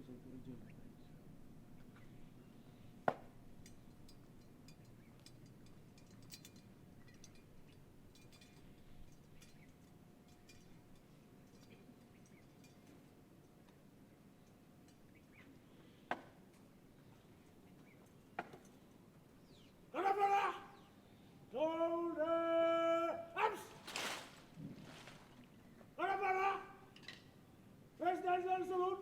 proposal for adjournment. Presidential salute.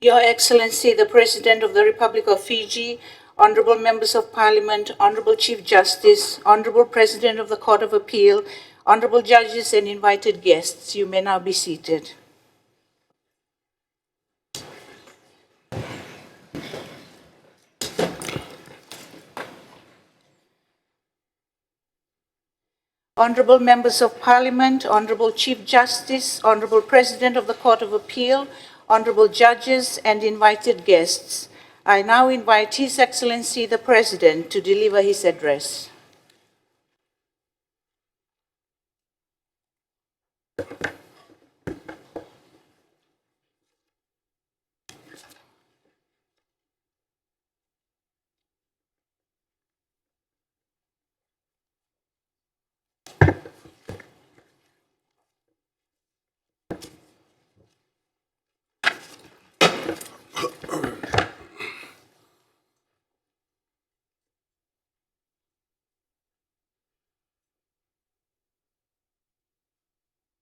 Your Excellency, the President of the Republic of Fiji, Honorable Members of Parliament, Honorable Chief Justice, Honorable President of the Court of Appeal, Honorable Judges and invited guests, you may now be seated. Honorable Members of Parliament, Honorable Chief Justice, Honorable President of the Court of Appeal, Honorable Judges and invited guests, I now invite His Excellency the President to deliver his address.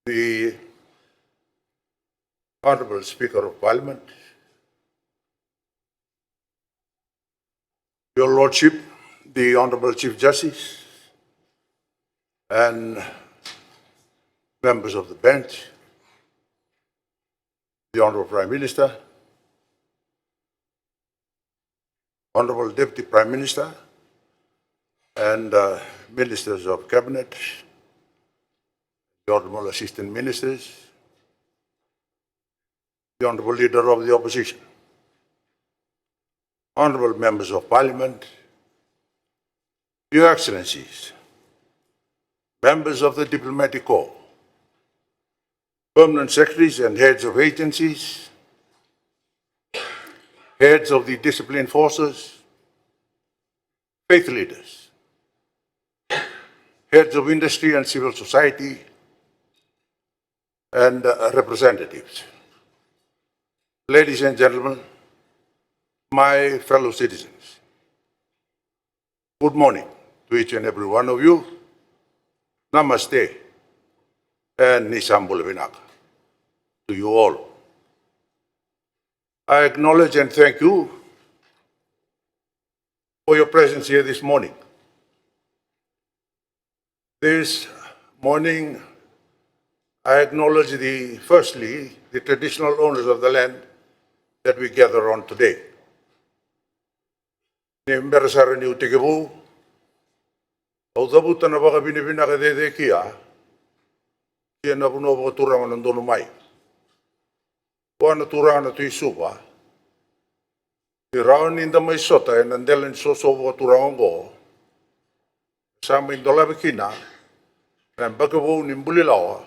The Honorable Speaker of Parliament, Your Lordship, the Honorable Chief Justice, and members of the bench, the Honorable Prime Minister, Honorable Deputy Prime Minister, and Ministers of Cabinet, the Honorable Assistant Ministers, the Honorable Leader of the Opposition, Honorable Members of Parliament, Your Excellencies, Members of the Diplomatic Corps, Permanent Secretaries and Heads of Agencies, Heads of the Disciplined Forces, Faith Leaders, Heads of Industry and Civil Society, and representatives. Ladies and gentlemen, my fellow citizens, good morning to each and every one of you. Namaste and Nisambul Vinaka to you all. I acknowledge and thank you for your presence here this morning. This morning, I acknowledge firstly, the traditional owners of the land that we gather on today. Nimberasara ni utekebu, au dabuta na baka binibina ka dede kia, kia na puno baka turanga ng dono mai. Kua na turanga na tuisupa, di raon ninda mai sota e nandelen soso baka turanga go, sama indola bikina, na baka bu nimbuli lawa,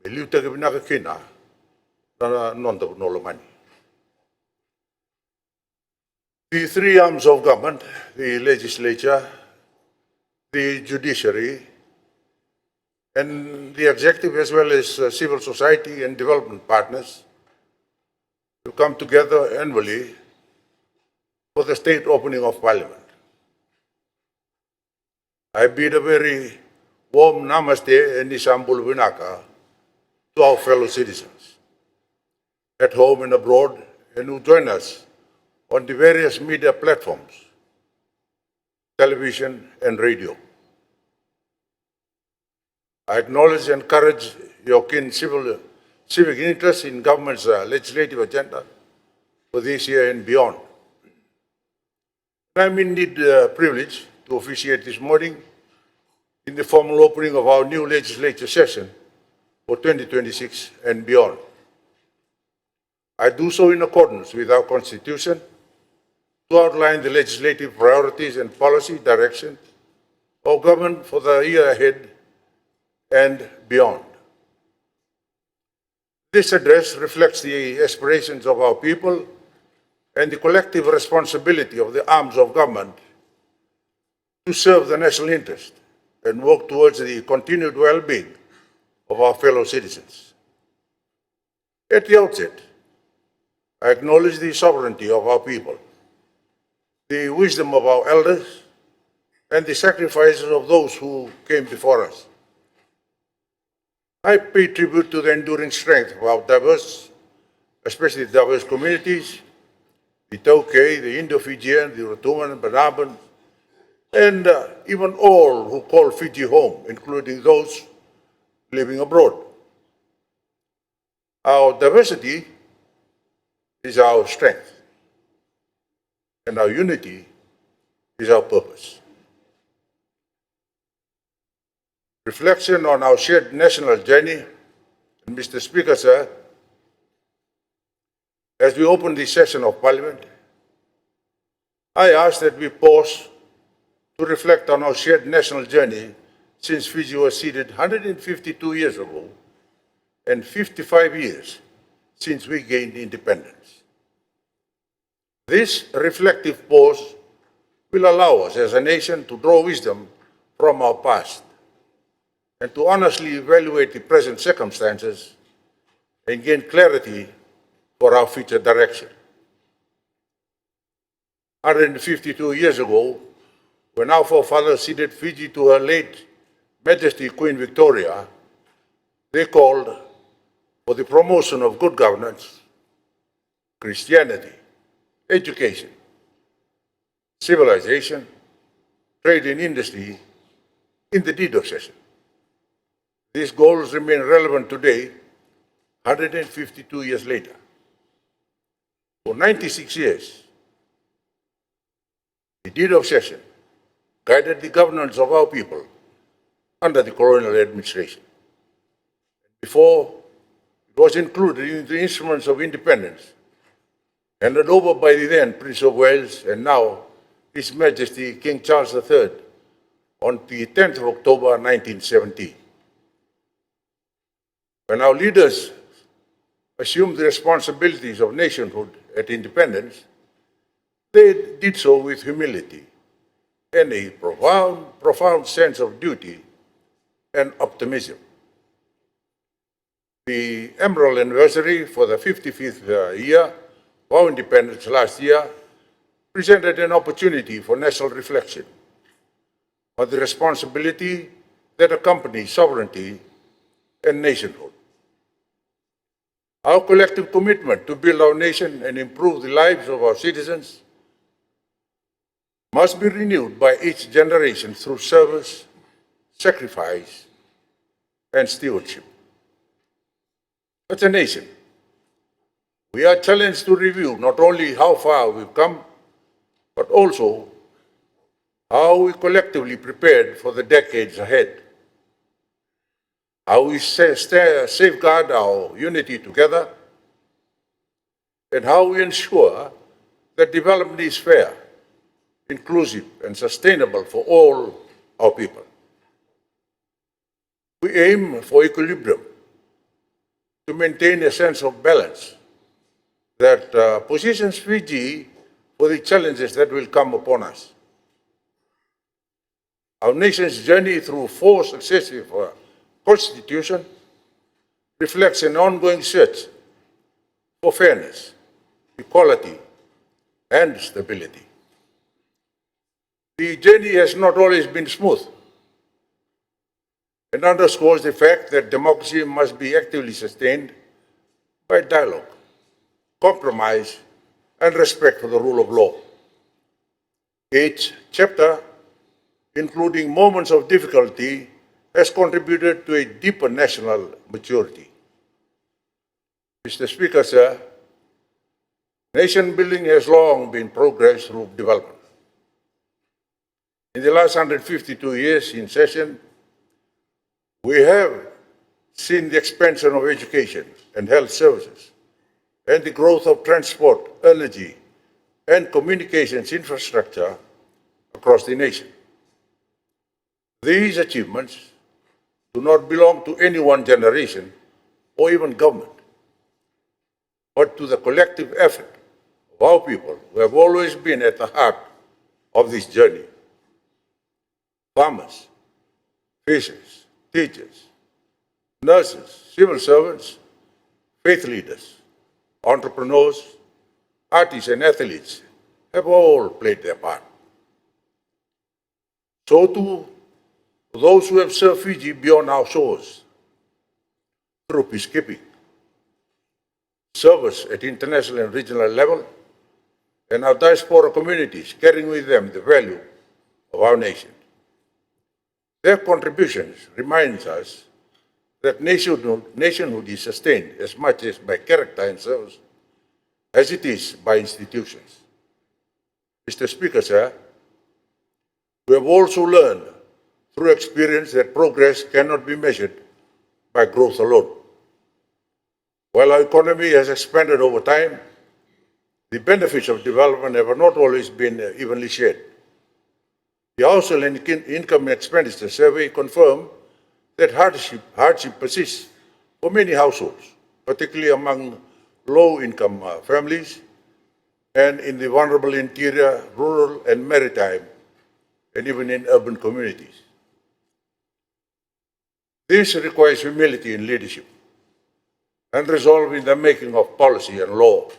liu te binaka kina na nonda puno mani. The three arms of government, the legislature, the judiciary, and the executive, as well as civil society and development partners, will come together annually for the state opening of Parliament. I bid a very warm namaste and nisambul vinaka to our fellow citizens at home and abroad, and who join us on the various media platforms, television and radio. I acknowledge and encourage your keen civic interest in government's legislative agenda for this year and beyond. I am indeed privileged to officiate this morning in the formal opening of our new legislature session for 2026 and beyond. I do so in accordance with our Constitution to outline the legislative priorities and policy direction of government for the year ahead and beyond. This address reflects the aspirations of our people and the collective responsibility of the arms of government to serve the national interest and work towards the continued well-being of our fellow citizens. At the outset, I acknowledge the sovereignty of our people, the wisdom of our elders, and the sacrifices of those who came before us. I pay tribute to the enduring strength of our diverse especially diverse communities, the Tauke, the Indo-Fijian, the Rotuman, Banaban, and even all who call Fiji home, including those living abroad. Our diversity is our strength, and our unity is our purpose. Reflection on our shared national journey, and Mr. Speaker, sir, as we open this session of Parliament, I ask that we pause to reflect on our shared national journey since Fiji was ceded 152 years ago and 55 years since we gained independence. This reflective pause will allow us as a nation to draw wisdom from our past and to honestly evaluate the present circumstances and gain clarity for our future direction. 152 years ago, when our forefathers ceded Fiji to Her late Majesty Queen Victoria, they called for the promotion of good governance, Christianity, education, civilization, trade and industry in the deed of cession. These goals remain relevant today, 152 years later. For 96 years, the deed of cession guided the governance of our people under the colonial administration. Before it was included in the instruments of independence, handed over by the then Prince of Wales and now His Majesty King Charles III on the 10th of October 1970. When our leaders assumed the responsibilities of nationhood at independence, they did so with humility and a profound sense of duty and optimism. The Emerald Anniversary for the 55th year of our independence last year presented an opportunity for national reflection on the responsibility that accompanies sovereignty and nationhood. Our collective commitment to build our nation and improve the lives of our citizens must be renewed by each generation through service, sacrifice, and stewardship. As a nation, we are challenged to review not only how far we've come, but also how we collectively prepared for the decades ahead. How we safeguard our unity together, and how we ensure that development is fair, inclusive, and sustainable for all our people. We aim for equilibrium to maintain a sense of balance that positions Fiji for the challenges that will come upon us. Our nation's journey through four successive constitutions reflects an ongoing search for fairness, equality, and stability. The journey has not always been smooth and underscores the fact that democracy must be actively sustained by dialogue, compromise, and respect for the rule of law. Each chapter, including moments of difficulty, has contributed to a deeper national maturity. Mr. Speaker, sir, nation building has long been progress through development. In the last 152 years in session, we have seen the expansion of education and health services and the growth of transport, energy, and communications infrastructure across the nation. These achievements do not belong to any one generation or even government, but to the collective effort of our people who have always been at the heart of this journey. Farmers, fishers, teachers, nurses, civil servants, faith leaders, entrepreneurs, artists, and athletes have all played their part. So too, those who have served Fiji beyond our shores through peacekeeping, service at international and regional level, and our diaspora communities carrying with them the value of our nation. Their contributions reminds us that nationhood is sustained as much as by character and service as it is by institutions. Mr. Speaker, sir, we have also learned through experience that progress cannot be measured by growth alone. While our economy has expanded over time, the benefits of development have not always been evenly shared. The Household Income and Expenditure Survey confirmed that hardship persists for many households, particularly among low-income families and in the vulnerable interior, rural and maritime, and even in urban communities. This requires humility in leadership and resolve in the making of policy and law.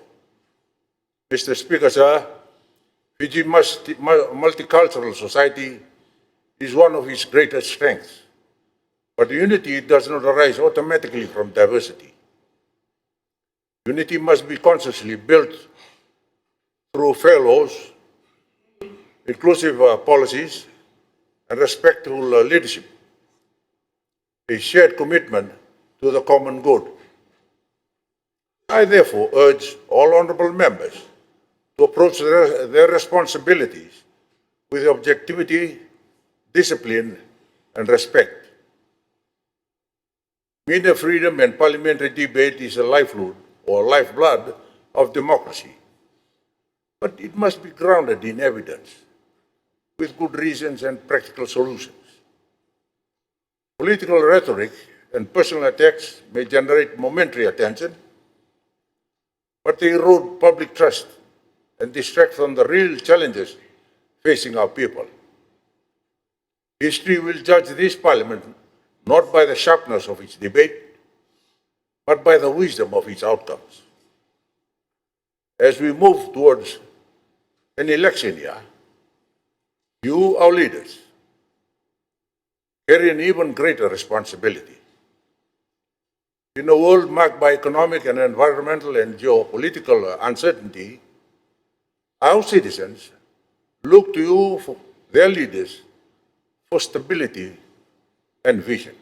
Mr. Speaker, sir, Fiji multicultural society is one of its greatest strengths, but unity does not arise automatically from diversity. Unity must be consciously built through fair laws, inclusive policies, and respectful leadership, a shared commitment to the common good. I therefore urge all honourable members to approach their responsibilities with objectivity, discipline, and respect. Media freedom and parliamentary debate is a lifeblood of democracy, but it must be grounded in evidence, with good reasons and practical solutions. Political rhetoric and personal attacks may generate momentary attention, but they erode public trust and distract from the real challenges facing our people. History will judge this Parliament not by the sharpness of its debate, but by the wisdom of its outcomes. As we move towards an election year, you, our leaders, carry an even greater responsibility. In a world marked by economic and environmental and geopolitical uncertainty, our citizens look to you, for their leaders, for stability and vision.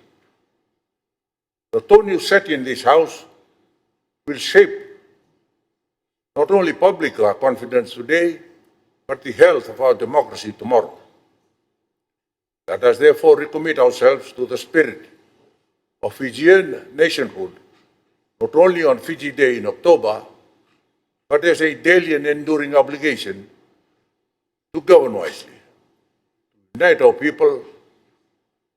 The tone you set in this House will shape not only public confidence today, but the health of our democracy tomorrow. Let us therefore recommit ourselves to the spirit of Fijian nationhood, not only on Fiji Day in October, but as a daily and enduring obligation to govern wisely, to unite our people,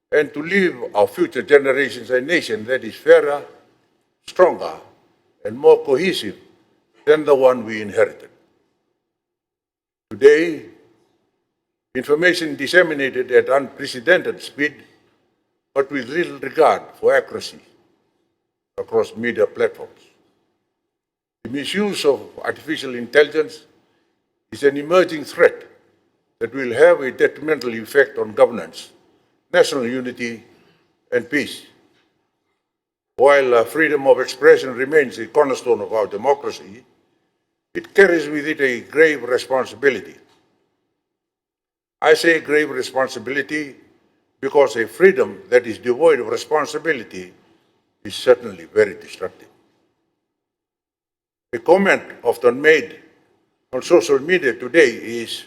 and to leave our future generations a nation that is fairer, stronger, and more cohesive than the one we inherited. Today, information disseminated at unprecedented speed, but with little regard for accuracy across media platforms. The misuse of artificial intelligence is an emerging threat that will have a detrimental effect on governance, national unity, and peace. While freedom of expression remains a cornerstone of our democracy, it carries with it a grave responsibility. I say grave responsibility because a freedom that is devoid of responsibility is certainly very destructive. A comment often made on social media today is,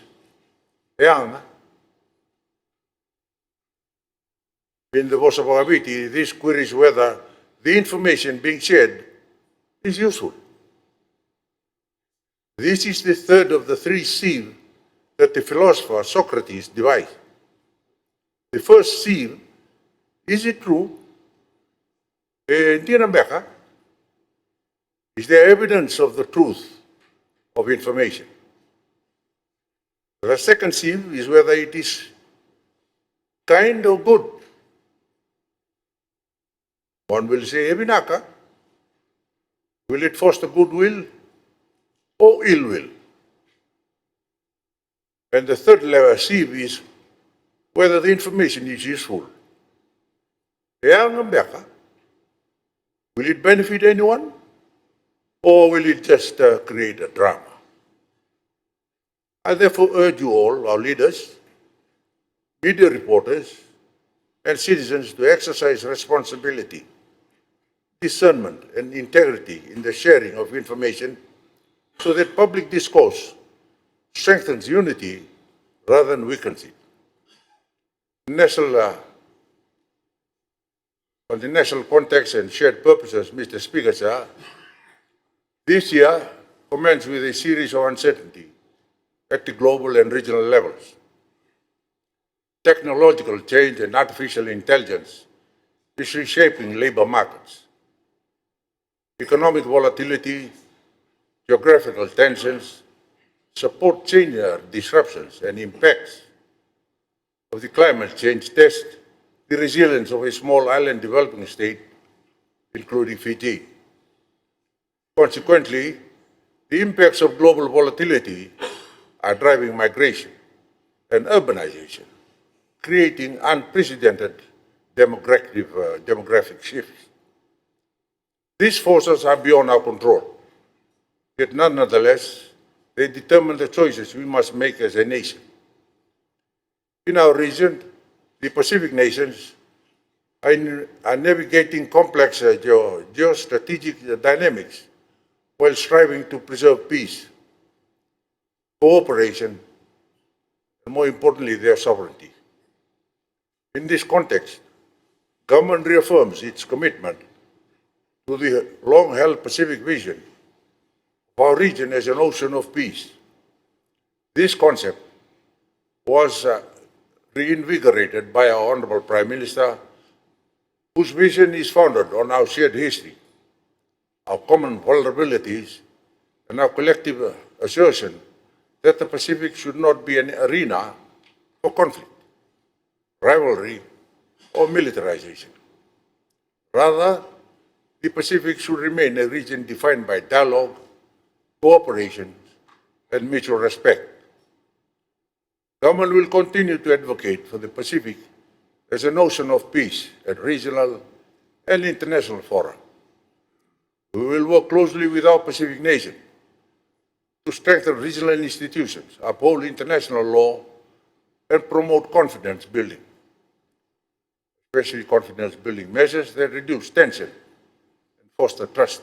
"Yang, in the voice of Agaviti, this queries whether the information being shared is useful." This is the third of the three sieves that the philosopher Socrates devised. The first sieve, is it true? Hindi na beka? Is there evidence of the truth of information? The second sieve is whether it is kind or good. One will say, Ebinaka, will it foster goodwill or ill will? And the third level sieve is whether the information is useful. Will it benefit anyone Or will it just create a drama? I therefore urge you all, our leaders, media reporters, and citizens to exercise responsibility, discernment, and integrity in the sharing of information so that public discourse strengthens unity rather than weakens it. On the national context and shared purposes, Mr. Speaker, sir, this year commenced with a series of uncertainty at the global and regional levels. Technological change and artificial intelligence is reshaping labor markets. Economic volatility, geographical tensions, support chain disruptions and impacts of the climate change test the resilience of a small island developing state, including Fiji. Consequently, the impacts of global volatility are driving migration and urbanization, creating unprecedented demographic shifts. These forces are beyond our control, yet nonetheless, they determine the choices we must make as a nation. In our region, the Pacific nations are navigating complex geostrategic dynamics while striving to preserve peace, cooperation, and more importantly, their sovereignty. In this context, government reaffirms its commitment to the long-held Pacific vision of our region as an ocean of peace. This concept was reinvigorated by our Honorable Prime Minister, whose vision is founded on our shared history, our common vulnerabilities, and our collective assertion that the Pacific should not be an arena for conflict, rivalry, or militarization. Rather, the Pacific should remain a region defined by dialogue, cooperation, and mutual respect. Government will continue to advocate for the Pacific as an ocean of peace at regional and international fora. We will work closely with our Pacific nation to strengthen regional institutions, uphold international law, and promote confidence building, especially confidence building measures that reduce tension and foster trust.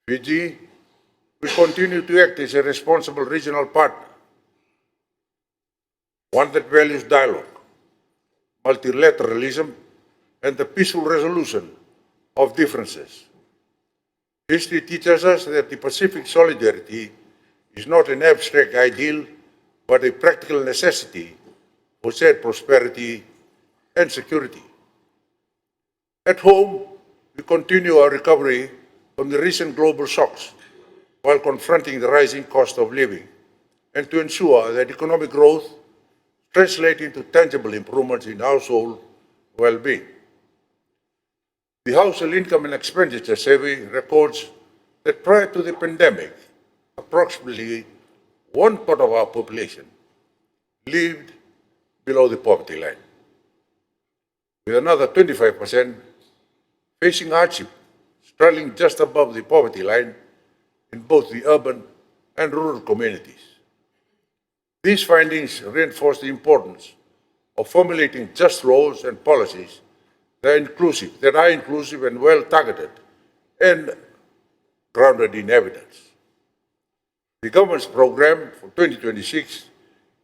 Fiji will continue to act as a responsible regional partner, one that values dialogue, multilateralism, and the peaceful resolution of differences. History teaches us that the Pacific solidarity is not an abstract ideal, but a practical necessity for shared prosperity and security. At home, we continue our recovery from the recent global shocks while confronting the rising cost of living and to ensure that economic growth translates into tangible improvements in household well-being. The Household Income and Expenditure Survey records that prior to the pandemic, approximately 1/4 of our population lived below the poverty line, with another 25% facing hardship, struggling just above the poverty line in both the urban and rural communities. These findings reinforce the importance of formulating just laws and policies that are inclusive and well-targeted and grounded in evidence. The government's program for 2026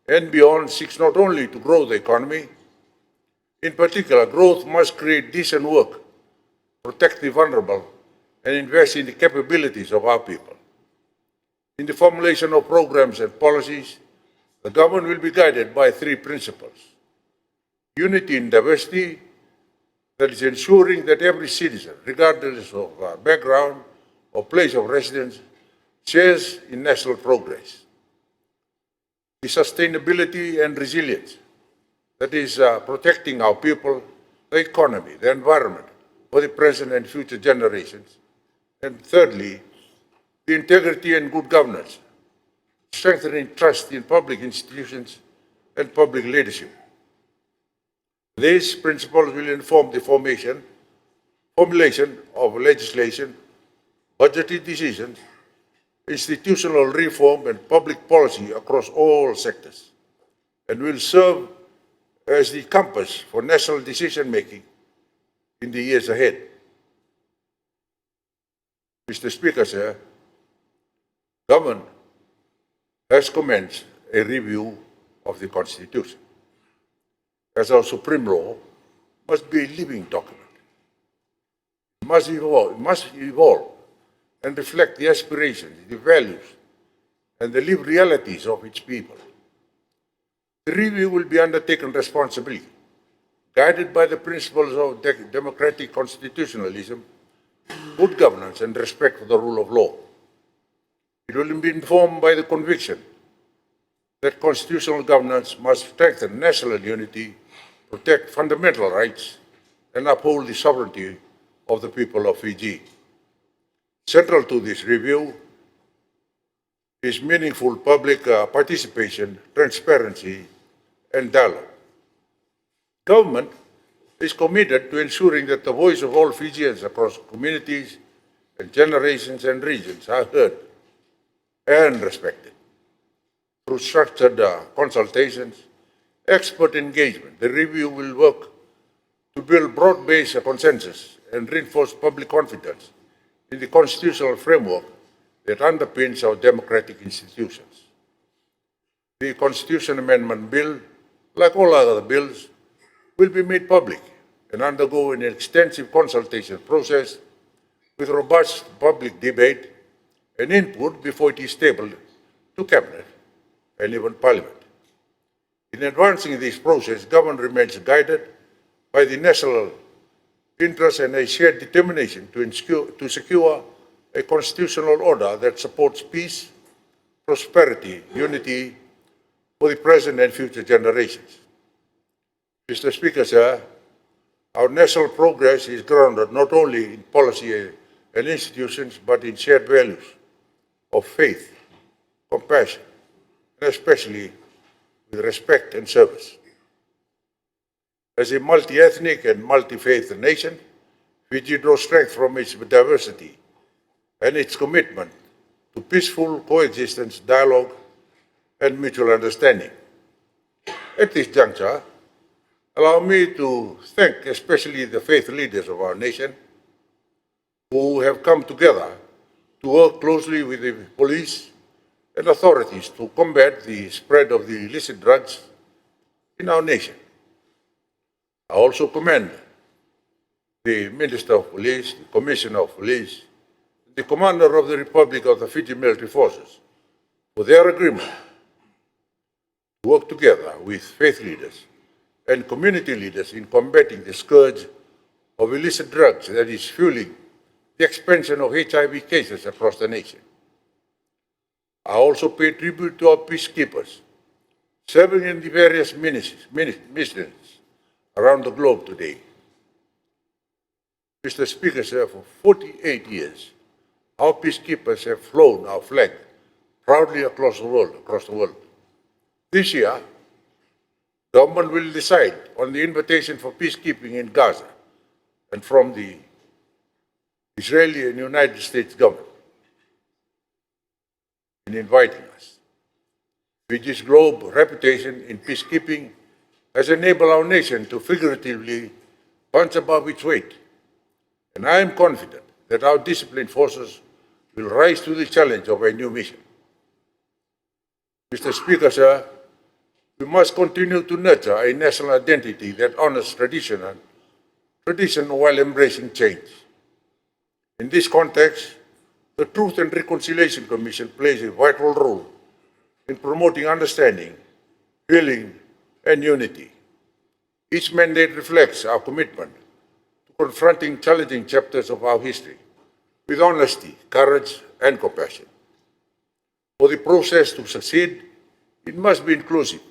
and beyond seeks not only to grow the economy. In particular, growth must create decent work, protect the vulnerable, and invest in the capabilities of our people. In the formulation of programs and policies, the government will be guided by three principles: unity in diversity, that is ensuring that every citizen, regardless of background or place of residence, shares in national progress; the sustainability and resilience, that is protecting our people, the economy, the environment for the present and future generations; and thirdly, the integrity and good governance, strengthening trust in public institutions and public leadership. These principles will inform the formulation of legislation, budgetary decisions, institutional reform, and public policy across all sectors, and will serve as the compass for national decision-making in the years ahead. Mr. Speaker, sir, Government has commenced a review of the Constitution, as our supreme law must be a living document. It must evolve and reflect the aspirations, the values, and the lived realities of its people. The review will be undertaken responsibly, guided by the principles of democratic constitutionalism, good governance, and respect for the rule of law. It will be informed by the conviction that constitutional governance must strengthen national unity, protect fundamental rights, and uphold the sovereignty of the people of Fiji. Central to this review is meaningful public participation, transparency, and dialogue. Government is committed to ensuring that the voice of all Fijians across communities and generations and regions are heard and respected. Through structured consultations, expert engagement, the review will work to build broad-based consensus and reinforce public confidence in the constitutional framework that underpins our democratic institutions. The Constitution Amendment Bill, like all other bills, will be made public and undergo an extensive consultation process with robust public debate and input before it is tabled to Cabinet and even Parliament. In advancing this process, government remains guided by the national interest and a shared determination to secure a constitutional order that supports peace, prosperity, unity for the present and future generations. Mr. Speaker, sir, our national progress is grounded not only in policy and institutions, but in shared values of faith, compassion, and especially with respect and service. As a multi-ethnic and multi-faith nation, Fiji draws strength from its diversity and its commitment to peaceful coexistence, dialogue, and mutual understanding. At this juncture, allow me to thank especially the faith leaders of our nation who have come together to work closely with the police and authorities to combat the spread of the illicit drugs in our nation. I also commend the Minister of Police, the Commissioner of Police, the Commander of the Republic of the Fiji Military Forces for their agreement to work together with faith leaders and community leaders in combating the scourge of illicit drugs that is fueling the expansion of HIV cases across the nation. I also pay tribute to our peacekeepers serving in the various missions around the globe today. Mr. Speaker, sir, for 48 years, our peacekeepers have flown our flag proudly across the world. This year, government will decide on the invitation for peacekeeping in Gaza and from the Israeli and United States government in inviting us. Fiji's global reputation in peacekeeping has enabled our nation to figuratively punch above its weight, and I am confident that our disciplined forces will rise to the challenge of a new mission. Mr. Speaker, sir, we must continue to nurture a national identity that honors tradition while embracing change. In this context, the Truth and Reconciliation Commission plays a vital role in promoting understanding, healing, and unity. Each mandate reflects our commitment to confronting challenging chapters of our history with honesty, courage, and compassion. For the process to succeed, it must be inclusive,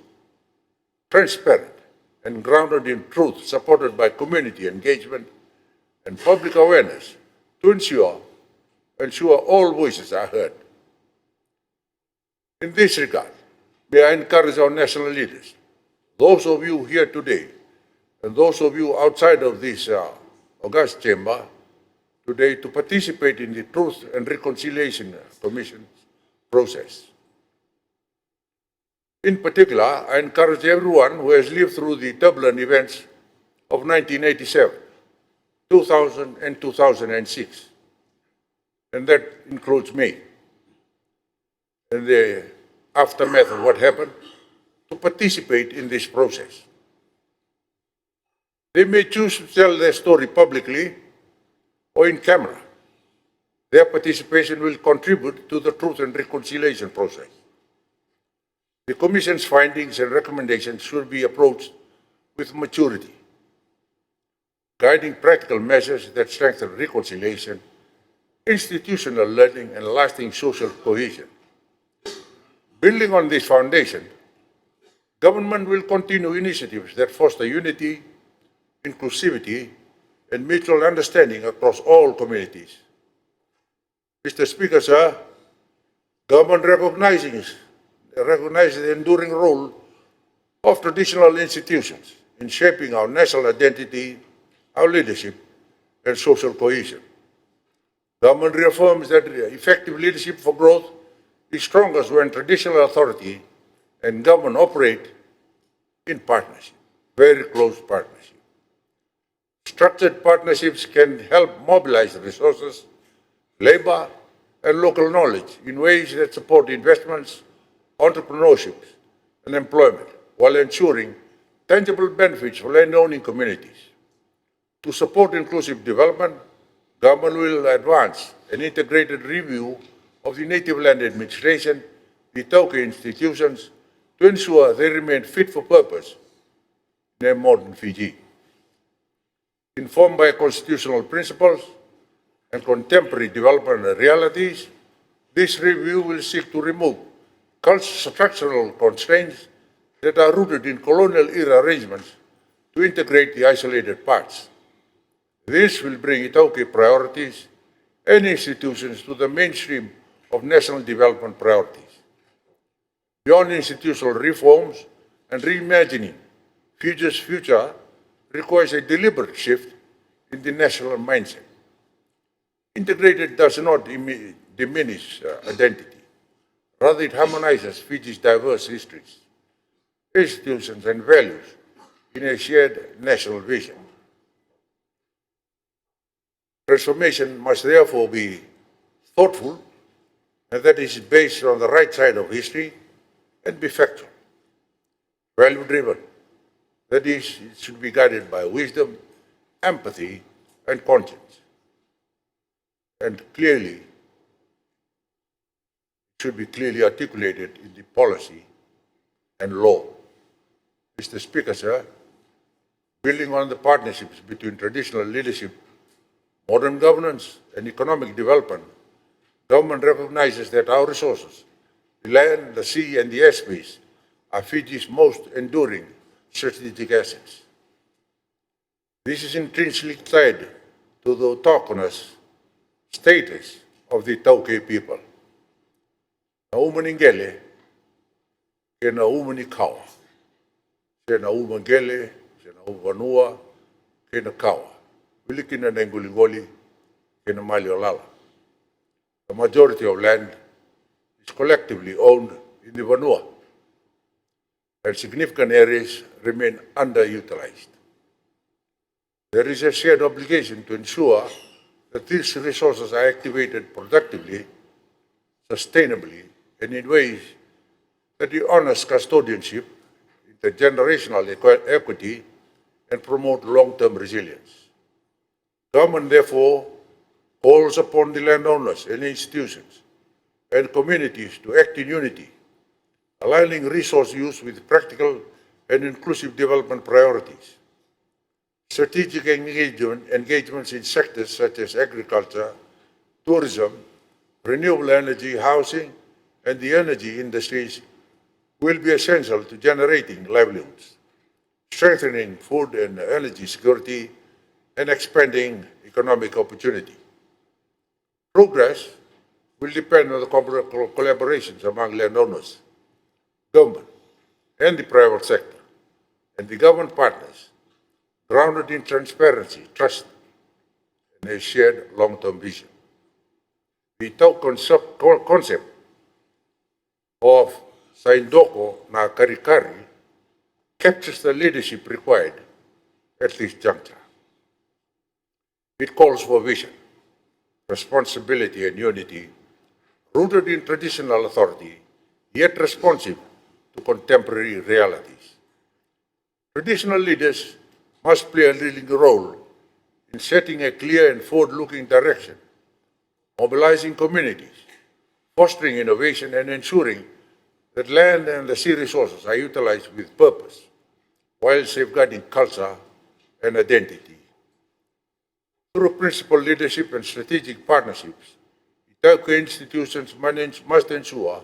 transparent, and grounded in truth, supported by community engagement and public awareness to ensure all voices are heard. In this regard, may I encourage our national leaders, those of you here today, and those of you outside of this august chamber, today to participate in the Truth and Reconciliation Commission process. In particular, I encourage everyone who has lived through the turbulent events of 1987, 2000 and 2006, and that includes me, and the aftermath of what happened, to participate in this process. They may choose to tell their story publicly or in camera. Their participation will contribute to the Truth and Reconciliation process. The Commission's findings and recommendations should be approached with maturity, guiding practical measures that strengthen reconciliation, institutional learning, and lasting social cohesion. Building on this foundation, government will continue initiatives that foster unity, inclusivity, and mutual understanding across all communities. Mr. Speaker, sir, government recognizes the enduring role of traditional institutions in shaping our national identity, our leadership, and social cohesion. Government reaffirms that effective leadership for growth is strongest when traditional authority and government operate in partnership, very close partnership. Structured partnerships can help mobilize resources, labor, and local knowledge in ways that support investments, entrepreneurship, and employment, while ensuring tangible benefits for land-owning communities. To support inclusive development, government will advance an integrated review of the native land administration, the Tauke institutions, to ensure they remain fit for purpose in a modern Fiji. Informed by constitutional principles and contemporary development realities, this review will seek to remove structural constraints that are rooted in colonial-era arrangements to integrate the isolated parts. This will bring Itauke priorities and institutions to the mainstream of national development priorities. Beyond institutional reforms and reimagining, Fiji's future requires a deliberate shift in the national mindset. Integrated does not diminish identity. Rather, it harmonizes Fiji's diverse histories, institutions, and values in a shared national vision. Transformation must therefore be thoughtful, and that is based on the right side of history, and be factual, value-driven. That is, it should be guided by wisdom, empathy, and conscience. And clearly, should be clearly articulated in the policy and law. Mr. Speaker, sir, building on the partnerships between traditional leadership, modern governance, and economic development, government recognizes that our resources, the land, the sea, and the airspace, are Fiji's most enduring strategic assets. This is intrinsically tied to the autochthonous status of the Tauke people. Na umaningele, ke na umanikawa. Se na umangele, se na uvanua, ke na kawa. Wilikina na ngulingoli, ke na maliolala. The majority of land is collectively owned in the Vanua, and significant areas remain underutilized. There is a shared obligation to ensure that these resources are activated productively, sustainably, and in ways that honors custodianship, intergenerational equity, and promote long-term resilience. Government, therefore, calls upon the landowners and institutions and communities to act in unity, aligning resource use with practical and inclusive development priorities. Strategic engagements in sectors such as agriculture, tourism, renewable energy, housing, and the energy industries will be essential to generating livelihoods, strengthening food and energy security, and expanding economic opportunity. Progress will depend on the collaborations among landowners, government, and the private sector, and the government partners, grounded in transparency, trust, and and a shared long-term vision. The concept of Saindoko na Karikari captures the leadership required at this juncture. It calls for vision, responsibility and unity, rooted in traditional authority, yet responsive to contemporary realities. Traditional leaders must play a leading role in setting a clear and forward-looking direction, mobilizing communities, fostering innovation, and ensuring that land and the sea resources are utilized with purpose, while safeguarding culture and identity. Through principled leadership and strategic partnerships, Itaukei institutions must ensure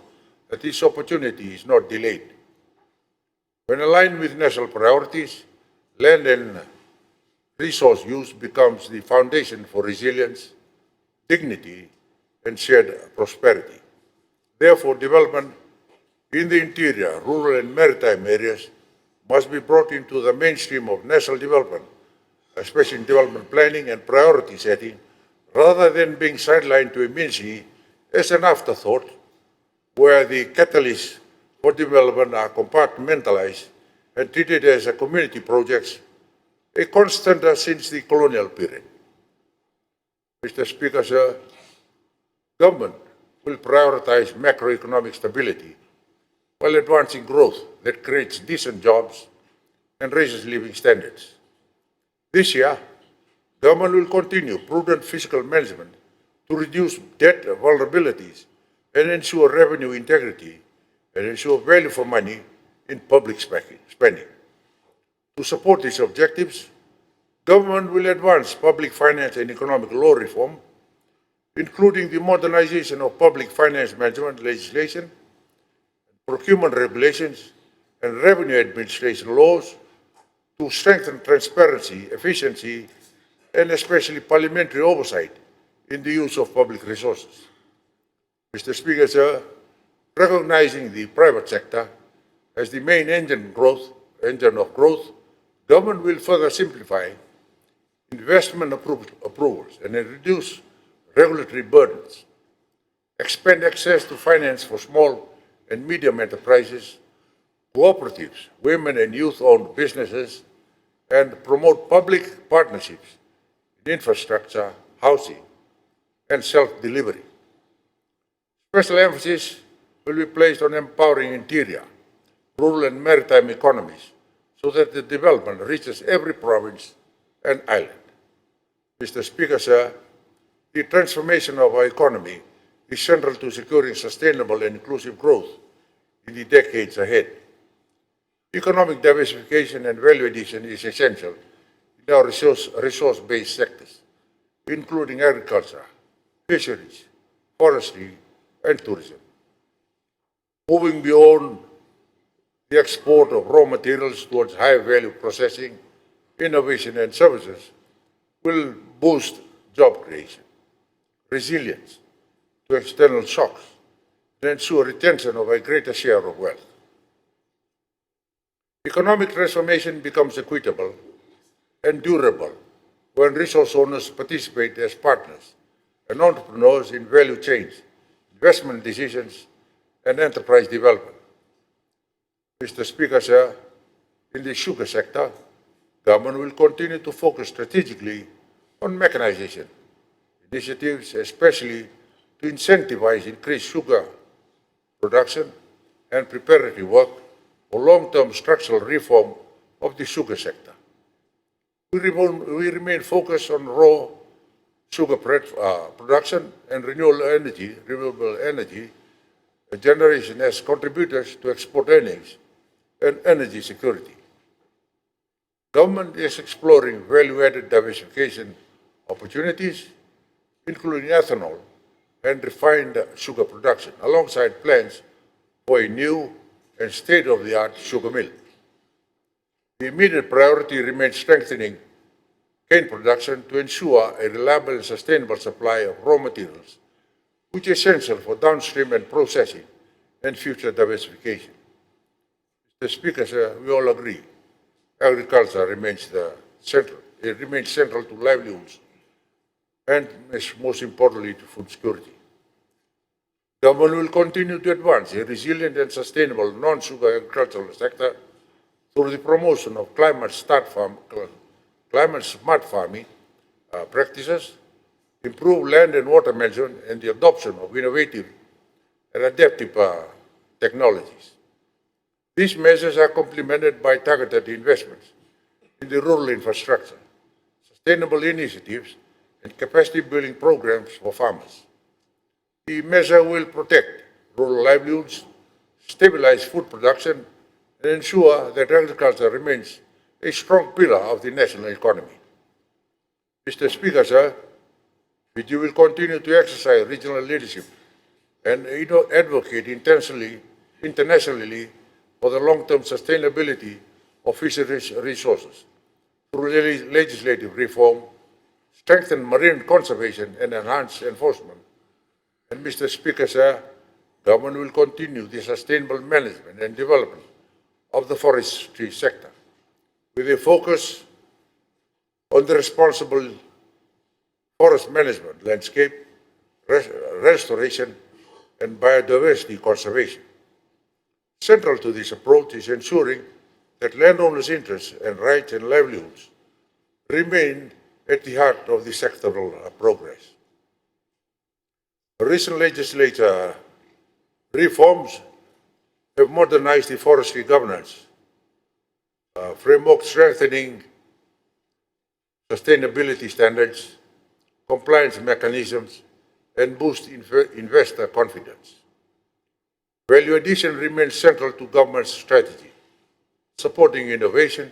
that this opportunity is not delayed. When aligned with national priorities, land and resource use becomes the foundation for resilience, dignity, and shared prosperity. Therefore, development in the interior, rural and maritime areas must be brought into the mainstream of national development, especially in development planning and priority setting, rather than being sidelined to immensity as an afterthought, where the catalysts for development are compartmentalized and treated as a community projects, a constant since the colonial period. Mr. Speaker, sir, government will prioritize macroeconomic stability while advancing growth that creates decent jobs and raises living standards. This year, government will continue prudent fiscal management to reduce debt vulnerabilities and ensure revenue integrity and ensure value for money in public spending. To support these objectives, government will advance public finance and economic law reform, including the modernization of public finance management legislation, procurement regulations, and revenue administration laws to strengthen transparency, efficiency, and especially parliamentary oversight in the use of public resources. Mr. Speaker, sir, recognizing the private sector as the main engine of growth, government will further simplify investment approvals and reduce regulatory burdens, expand access to finance for small and medium enterprises, cooperatives, women and youth-owned businesses, and promote public partnerships in infrastructure, housing, and self-delivery. Special emphasis will be placed on empowering interior, rural and maritime economies so that the development reaches every province and island. Mr. Speaker, sir, the transformation of our economy is central to securing sustainable and inclusive growth in the decades ahead. Economic diversification and value addition is essential in our resource-based sectors, including agriculture, fisheries, forestry, and tourism. Moving beyond the export of raw materials towards high-value processing, innovation, and services will boost job creation, resilience to external shocks, and ensure retention of a greater share of wealth. Economic transformation becomes equitable and durable when resource owners participate as partners and entrepreneurs in value chains, investment decisions, and enterprise development. Mr. Speaker, sir, in the sugar sector, government will continue to focus strategically on mechanization initiatives, especially to incentivize increased sugar production and preparatory work for long-term structural reform of the sugar sector. We remain focused on raw sugar production and renewable energy generation as contributors to export earnings and energy security. Government is exploring value-added diversification opportunities, including ethanol and refined sugar production, alongside plans for a new and state-of-the-art sugar mill. The immediate priority remains strengthening cane production to ensure a reliable and sustainable supply of raw materials, which is essential for downstream and processing and future diversification. Mr. Speaker, sir, we all agree agriculture remains central to livelihoods and most importantly to food security. Government will continue to advance a resilient and sustainable non-sugar agricultural sector through the promotion of climate-smart farming practices, improved land and water management, and the adoption of innovative and adaptive technologies. These measures are complemented by targeted investments in the rural infrastructure, sustainable initiatives, and capacity building programs for farmers. The measure will protect rural livelihoods, stabilize food production, and ensure that agriculture remains a strong pillar of the national economy. Mr. Speaker, sir, Fiji will continue to exercise regional leadership and advocate internationally for the long-term sustainability of fisheries resources through legislative reform, strengthen marine conservation, and enhance enforcement. And Mr. Speaker, sir, government will continue the sustainable management and development of the forestry sector with a focus on the responsible forest management, landscape restoration, and biodiversity conservation. Central to this approach is ensuring that landowners' interests and rights and livelihoods remain at the heart of the sectoral progress. Recent legislature reforms have modernized the forestry governance framework, strengthening sustainability standards, compliance mechanisms, and boost investor confidence. Value addition remains central to government's strategy, supporting innovation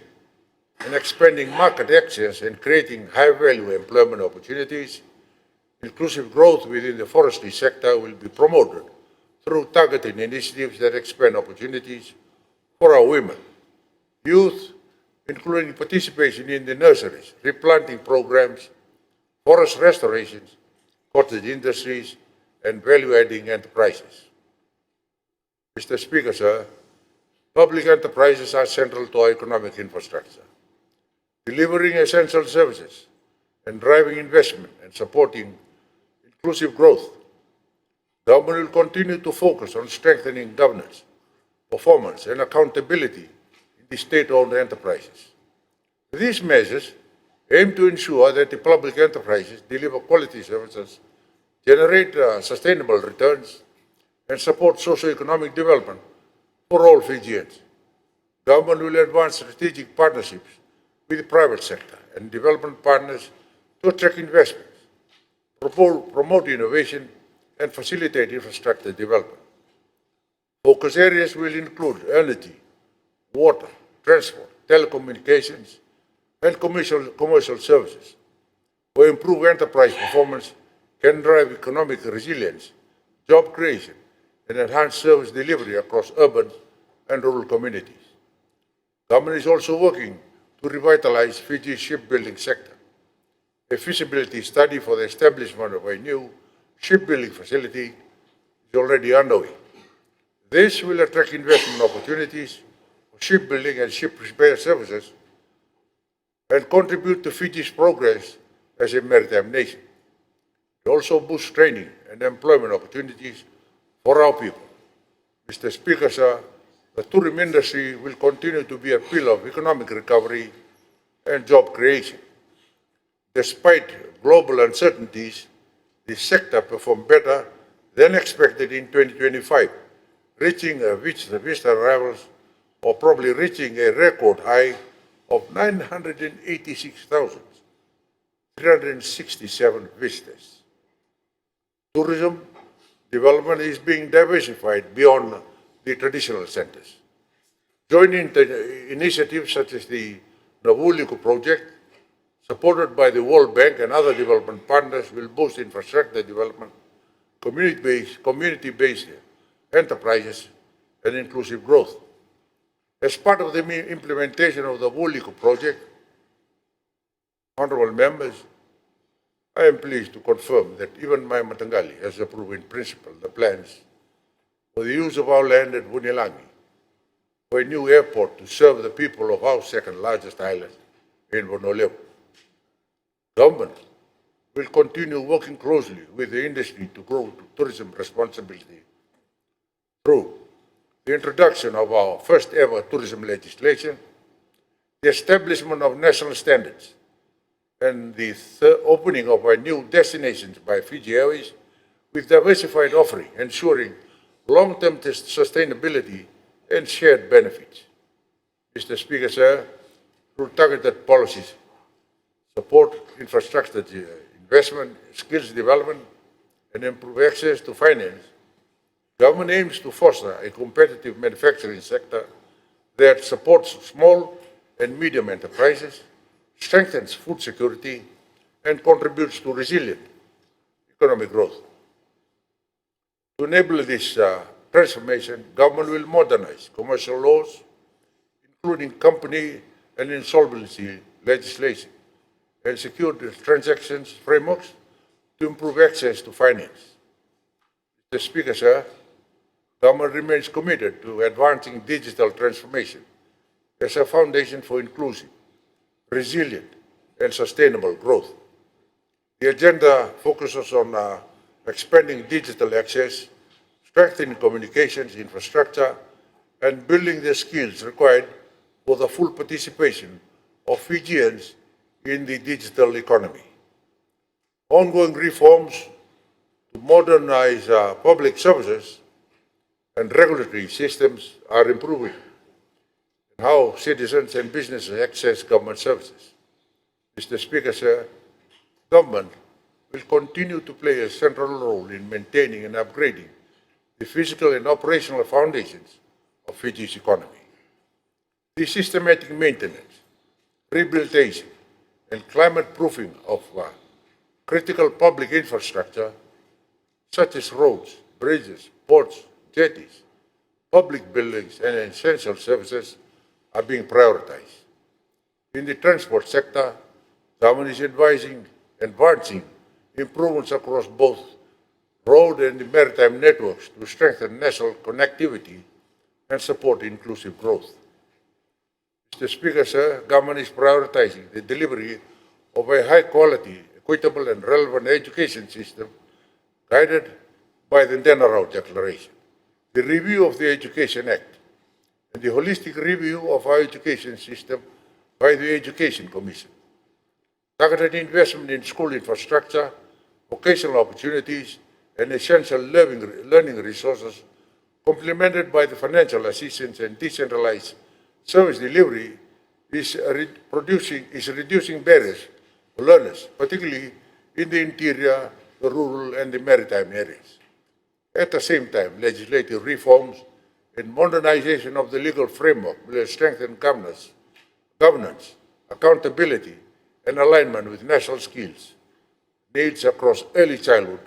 and expanding market access and creating high-value employment opportunities. Inclusive growth within the forestry sector will be promoted through targeted initiatives that expand opportunities for our women, youth, including participation in the nurseries, replanting programs, forest restorations, cottage industries, and value-adding enterprises. Mr. Speaker, sir, public enterprises are central to our economic infrastructure, delivering essential services and driving investment and supporting inclusive growth. Government will continue to focus on strengthening governance, performance, and accountability in the state-owned enterprises. These measures aim to ensure that the public enterprises deliver quality services, generate sustainable returns, and support socio-economic development for all Fijians. Government will advance strategic partnerships with the private sector and development partners to attract investments, promote innovation, and facilitate infrastructure development. Focus areas will include energy, water, transport, telecommunications, and commercial services, where improved enterprise performance can drive economic resilience, job creation, and enhance service delivery across urban and rural communities. Government is also working to revitalize Fiji's shipbuilding sector. A feasibility study for the establishment of a new shipbuilding facility is already underway. This will attract investment opportunities for shipbuilding and ship repair services and contribute to Fiji's progress as a maritime nation. It also boosts training and employment opportunities for our people. Mr. Speaker, sir, the tourism industry will continue to be a pillar of economic recovery and job creation. Despite global uncertainties, the sector performed better than expected in 2025, reaching visitor arrivals or probably reaching a record high of 986,367 visitors. Tourism development is being diversified beyond the traditional centers. Joint initiatives such as the Navuliku project, supported by the World Bank and other development partners, will boost infrastructure development, community-based enterprises, and inclusive growth. As part of the implementation of the Navuliku project, honorable members, I am pleased to confirm that even my Matangali has approved in principle the plans for the use of our land at Vunilangi for a new airport to serve the people of our second largest island in Honolulu. Government will continue working closely with the industry to grow tourism responsibility through the introduction of our first ever tourism legislation, the establishment of national standards, and the opening of our new destinations by Fiji Airways with diversified offering, ensuring long-term sustainability and shared benefits. Mr. Speaker, sir, through targeted policies, support infrastructure investment, skills development, and improve access to finance, government aims to foster a competitive manufacturing sector that supports small and medium enterprises, strengthens food security, and contributes to resilient economic growth. To enable this transformation, government will modernize commercial laws, including company and insolvency legislation, and secure the transactions frameworks to improve access to finance. Mr. Speaker, sir, government remains committed to advancing digital transformation as a foundation for inclusive, resilient, and sustainable growth. The agenda focuses on expanding digital access, strengthening communications infrastructure, and building the skills required for the full participation of Fijians in the digital economy. Ongoing reforms to modernize public services and regulatory systems are improving how citizens and businesses access government services. Mr. Speaker, sir, government will continue to play a central role in maintaining and upgrading the physical and operational foundations of Fiji's economy. The systematic maintenance, rehabilitation, and climate proofing of critical public infrastructure such as roads, bridges, ports, jetties, public buildings, and essential services are being prioritized. In the transport sector, government is advancing improvements across both road and the maritime networks to strengthen national connectivity and support inclusive growth. Mr. Speaker, sir, government is prioritizing the delivery of a high-quality, equitable, and relevant education system guided by the Denarau Declaration, the review of the Education Act, and the holistic review of our education system by the Education Commission. Targeted investment in school infrastructure, vocational opportunities, and essential learning resources, complemented by the financial assistance and decentralized service delivery, is reducing barriers for learners, particularly in the interior, the rural, and the maritime areas. At the same time, legislative reforms and modernization of the legal framework will strengthen governance, accountability, and alignment with national skills needs across early childhood,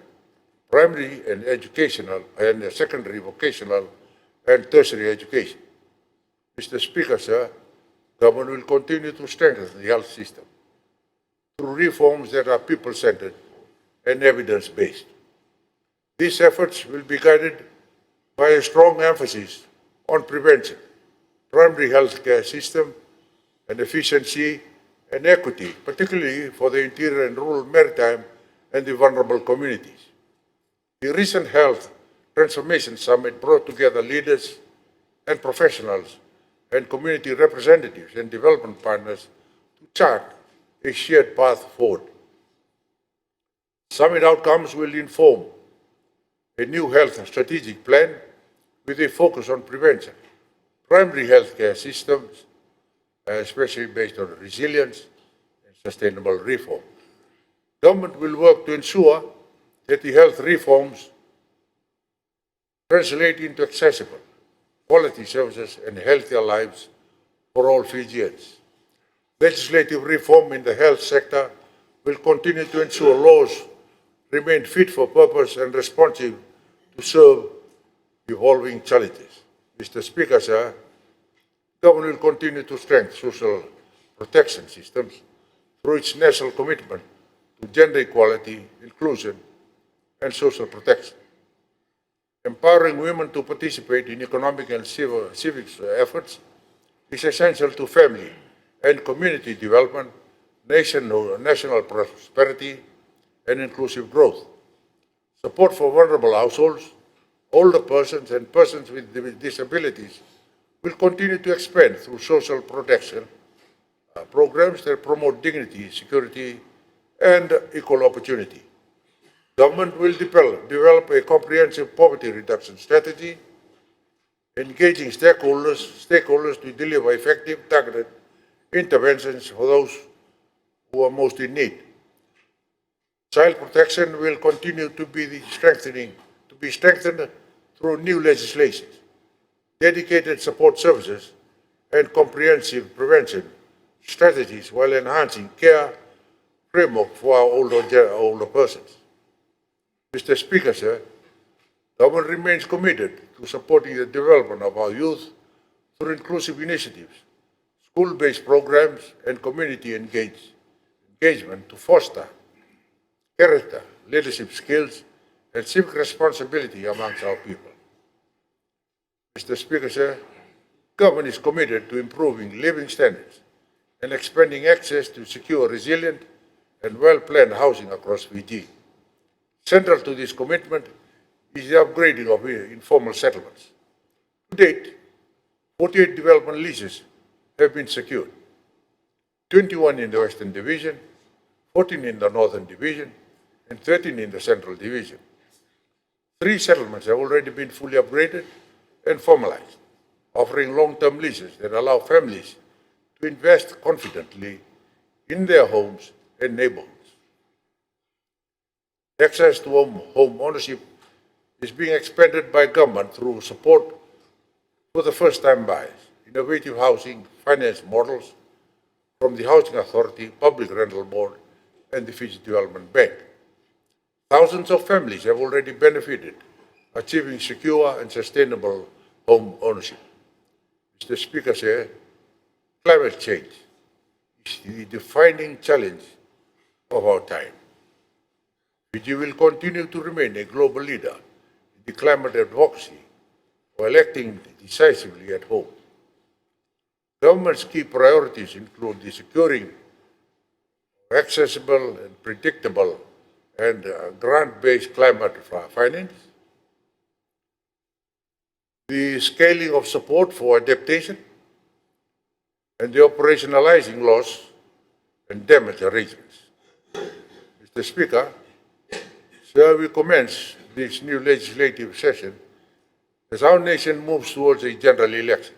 primary and educational, and secondary vocational and tertiary education. Mr. Speaker, sir, government will continue to strengthen the health system through reforms that are people-centered and evidence-based. These efforts will be guided by a strong emphasis on prevention, primary health care system, and efficiency and equity, particularly for the interior and rural maritime and the vulnerable communities. The recent Health Transformation Summit brought together leaders and professionals and community representatives and development partners to chart a shared path forward. Summit outcomes will inform a new health strategic plan with a focus on prevention, primary healthcare systems, especially based on resilience and sustainable reform. Government will work to ensure that the health reforms translate into accessible, quality services and healthier lives for all Fijians. Legislative reform in the health sector will continue to ensure laws remain fit for purpose and responsive to serve evolving challenges. Mr. Speaker, sir, government will continue to strengthen social protection systems through its national commitment to gender equality, inclusion, and social protection. Empowering women to participate in economic and civic efforts is essential to family and community development, national prosperity, and inclusive growth. Support for vulnerable households, older persons, and persons with disabilities will continue to expand through social protection programs that promote dignity, security, and equal opportunity. Government will develop a comprehensive poverty reduction strategy, engaging stakeholders to deliver effective, targeted interventions for those who are most in need. Child protection will continue to be strengthened through new legislation, dedicated support services, and comprehensive prevention strategies while enhancing care framework for our older persons. Mr. Speaker, sir, Government remains committed to supporting the development of our youth through inclusive initiatives, school-based programs, and community engagement to foster character, leadership skills, and civic responsibility amongst our people. Mr. Speaker, sir, Government is committed to improving living standards and expanding access to secure, resilient, and well-planned housing across Fiji. Central to this commitment is the upgrading of informal settlements. To date, 48 development leases have been secured, 21 in the Western Division, 14 in the Northern Division, and 13 in the Central Division. 3 settlements have already been fully upgraded and formalized, offering long-term leases that allow families to invest confidently in their homes and neighborhoods. Access to home ownership is being expanded by government through support for the first-time buyers, innovative housing finance models from the Housing Authority, Public Rental Board, and the Fiji Development Bank. Thousands of families have already benefited, achieving secure and sustainable home ownership. Mr. Speaker, sir, climate change is the defining challenge of our time. Fiji will continue to remain a global leader in the climate advocacy while acting decisively at home. Government's key priorities include the securing accessible and predictable and grant-based climate finance, the scaling of support for adaptation, and the operationalizing loss and damage arrangements. Mr. Speaker, sir, we commence this new legislative session as our nation moves towards a general election,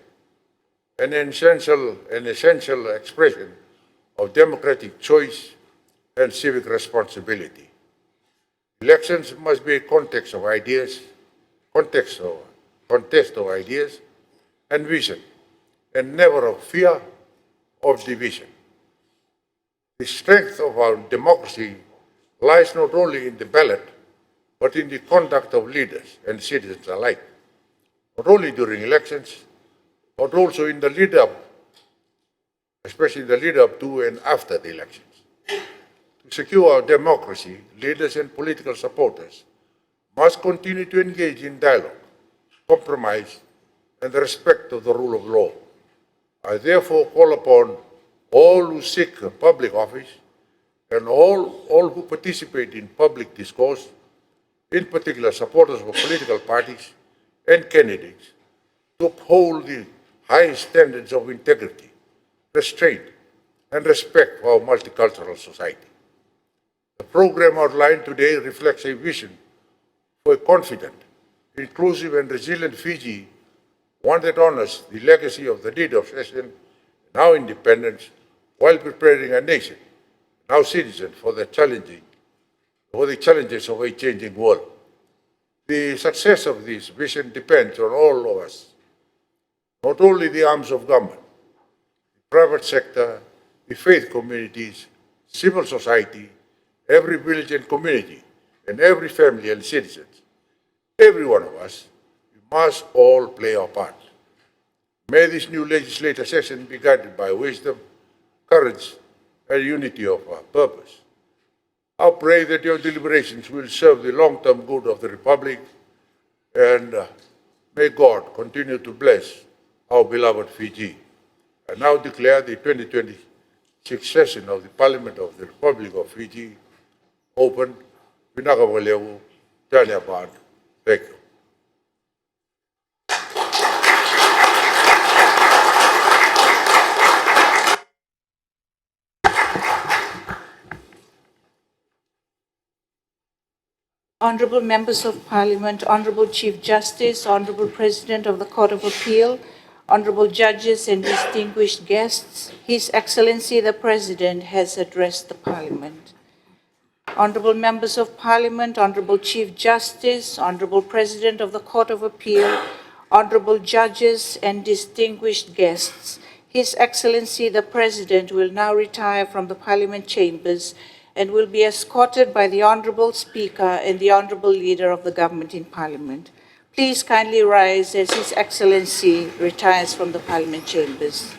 an essential expression of democratic choice and civic responsibility. Elections must be a contest of ideas and vision, and never of fear of division. The strength of our democracy lies not only in the ballot, but in the conduct of leaders and citizens alike, not only during elections, but also in the lead-up, especially the lead-up to and after the elections. To secure our democracy, leaders and political supporters must continue to engage in dialogue, compromise, and the respect of the rule of law. I therefore call upon all who seek public office and all who participate in public discourse, in particular supporters of political parties and candidates, to uphold the highest standards of integrity, restraint, and respect for our multicultural society. The program outlined today reflects a vision for a confident, inclusive, and resilient Fiji, one that honors the legacy of the deed of cession and our independence while preparing a nation and our citizens for the challenges of a changing world. The success of this vision depends on all of us, not only the arms of government, the private sector, the faith communities, civil society, every village and community, and every family and citizen. Every one of us, we must all play our part. May this new legislative session be guided by wisdom, courage, and unity of purpose. I pray that your deliberations will serve the long-term good of the Republic, and may God continue to bless our beloved Fiji. I now declare the 2026 session of the Parliament of the Republic of Fiji open. Pinakawalewu, Tanya Pan. Thank you. Honorable Members of Parliament, Honorable Chief Justice, Honorable President of the Court of Appeal, Honorable Judges and distinguished guests, His Excellency the President has addressed the Parliament. Honorable Members of Parliament, Honorable Chief Justice, Honorable President of the Court of Appeal, Honorable Judges and distinguished guests, His Excellency the President will now retire from the Parliament chambers and will be escorted by the Honorable Speaker and the Honorable Leader of the Government in Parliament. Please kindly rise as His Excellency retires from the Parliament chambers.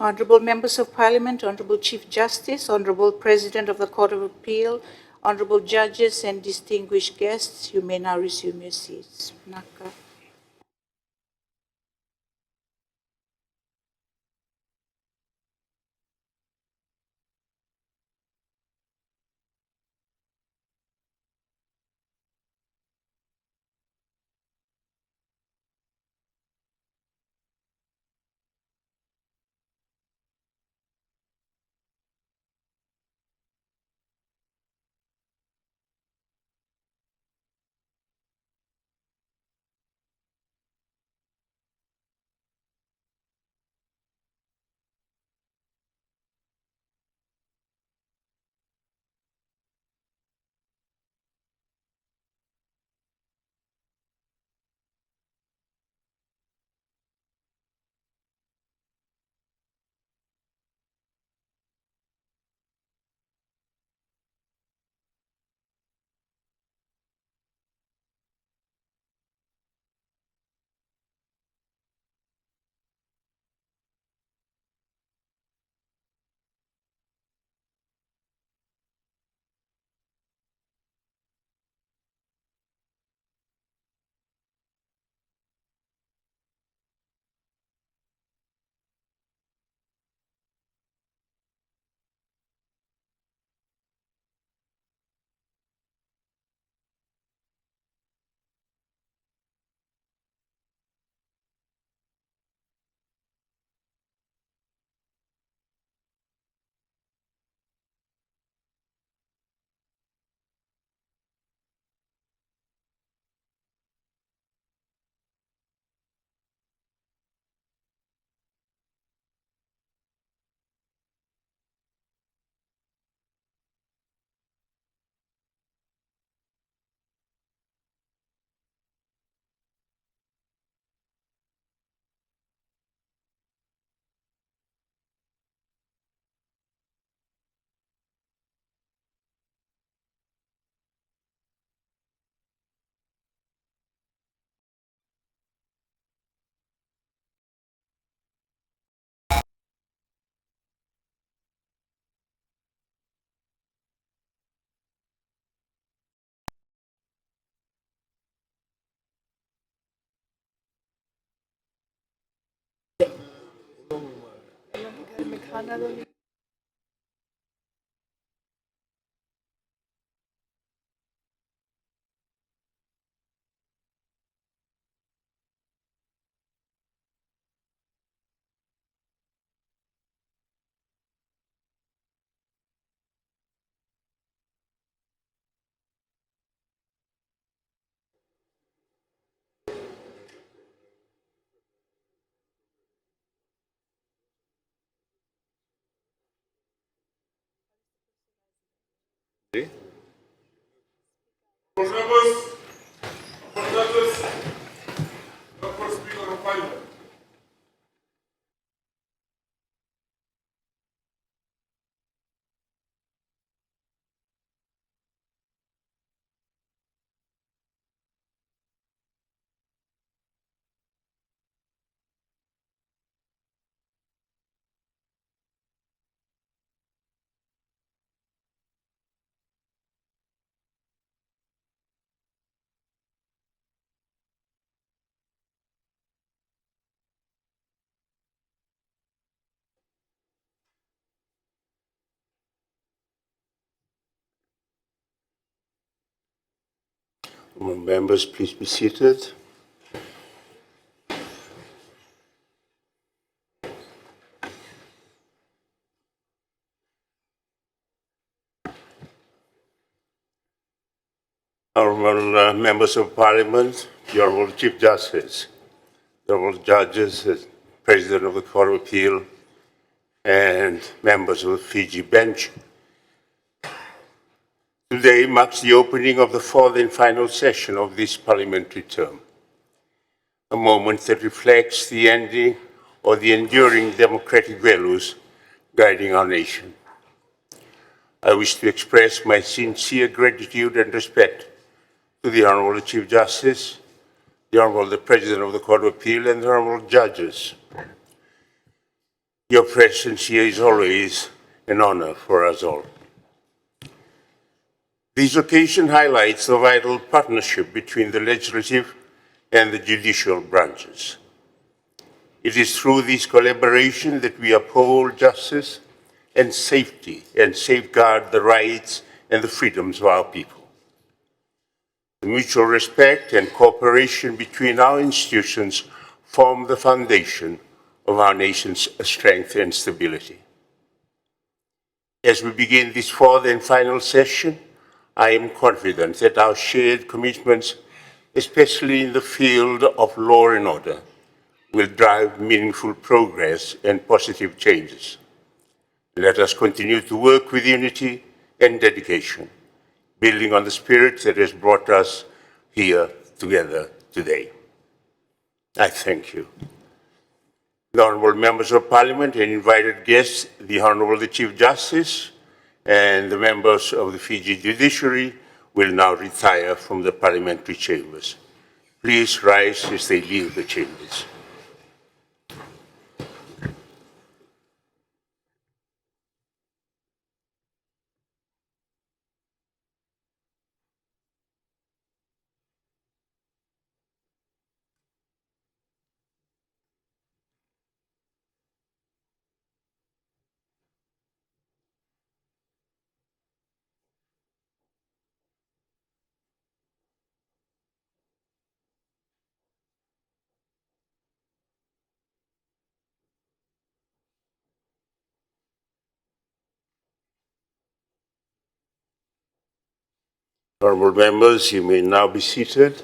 Honorable Members of Parliament, Honorable Chief Justice, Honorable President of the Court of Appeal, Honorable Judges and distinguished guests, you may now resume your seats. Naka. Members, please be seated. Honourable members of Parliament, the Honourable Chief Justice, the Honourable Judges, the President of the Court of Appeal, and members of the Fiji bench. Today marks the opening of the fourth and final session of this parliamentary term, a moment that reflects the ending or the enduring democratic values guiding our nation. I wish to express my sincere gratitude and respect to the Honourable Chief Justice, the Honourable President of the Court of Appeal, and the Honourable Judges. Your presence here is always an honour for us all. This occasion highlights the vital partnership between the legislative and the judicial branches. It is through this collaboration that we uphold justice and safety and safeguard the rights and the freedoms of our people. The mutual respect and cooperation between our institutions form the foundation of our nation's strength and stability. As we begin this fourth and final session, I am confident that our shared commitments, especially in the field of law and order, will drive meaningful progress and positive changes. Let us continue to work with unity and dedication, building on the spirit that has brought us here together today. I thank you. The Honourable Members of Parliament and invited guests, the Honourable Chief Justice and the members of the Fiji Judiciary will now retire from the parliamentary chambers. Please rise as they leave the chambers. Honourable members, you may now be seated.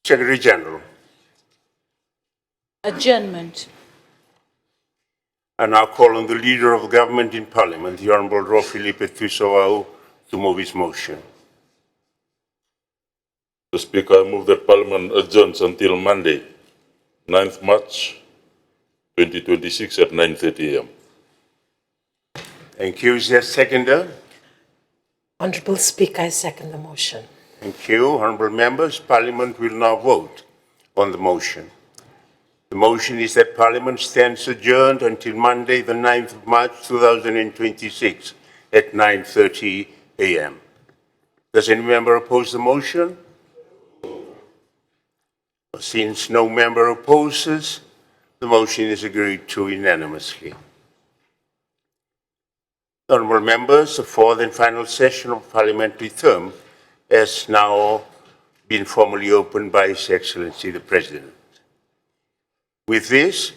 Secretary General. Adjournment. I now call on the Leader of Government in Parliament, the Honourable Rofilipe Tuisavau, to move his motion. Mr. Speaker, I move that Parliament adjourns until Monday, 9th March 2026 at 9:30 a.m. Thank you. Is there a seconder? Honourable Speaker, I second the motion. Thank you. Honourable members, Parliament will now vote on the motion. The motion is that Parliament stands adjourned until Monday, the 9th of March 2026 at 9:30 a.m. Does any member oppose the motion? Since no member opposes, the motion is agreed to unanimously. Honourable members, the fourth and final session of the parliamentary term has now been formally opened by His Excellency the President. With this,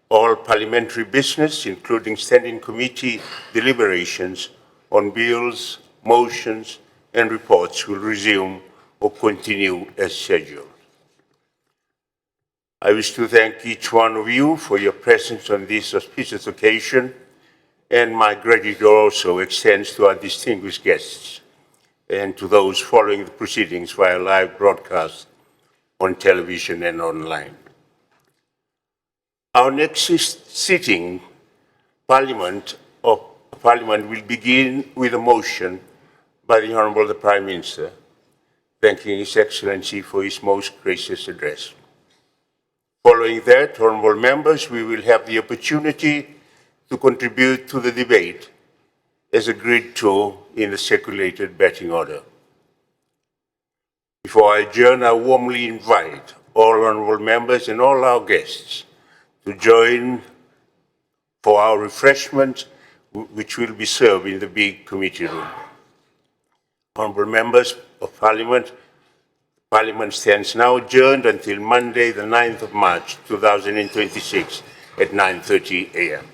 all parliamentary business, including standing committee deliberations on bills, motions, and reports, will resume or continue as scheduled. I wish to thank each one of you for your presence on this auspicious occasion, and my gratitude also extends to our distinguished guests and to those following the proceedings via live broadcast on television and online. Our next sitting, Parliament will begin with a motion by the Honourable the Prime Minister, thanking His Excellency for his most gracious address. Following that, honourable members, we will have the opportunity to contribute to the debate as agreed to in the circulated batting order. Before I adjourn, I warmly invite all honourable members and all our guests to join for our refreshment, which will be served in the big committee room. Honourable members of Parliament, Parliament stands now adjourned until Monday, the 9th of March, 2026 at 9:30 a.m.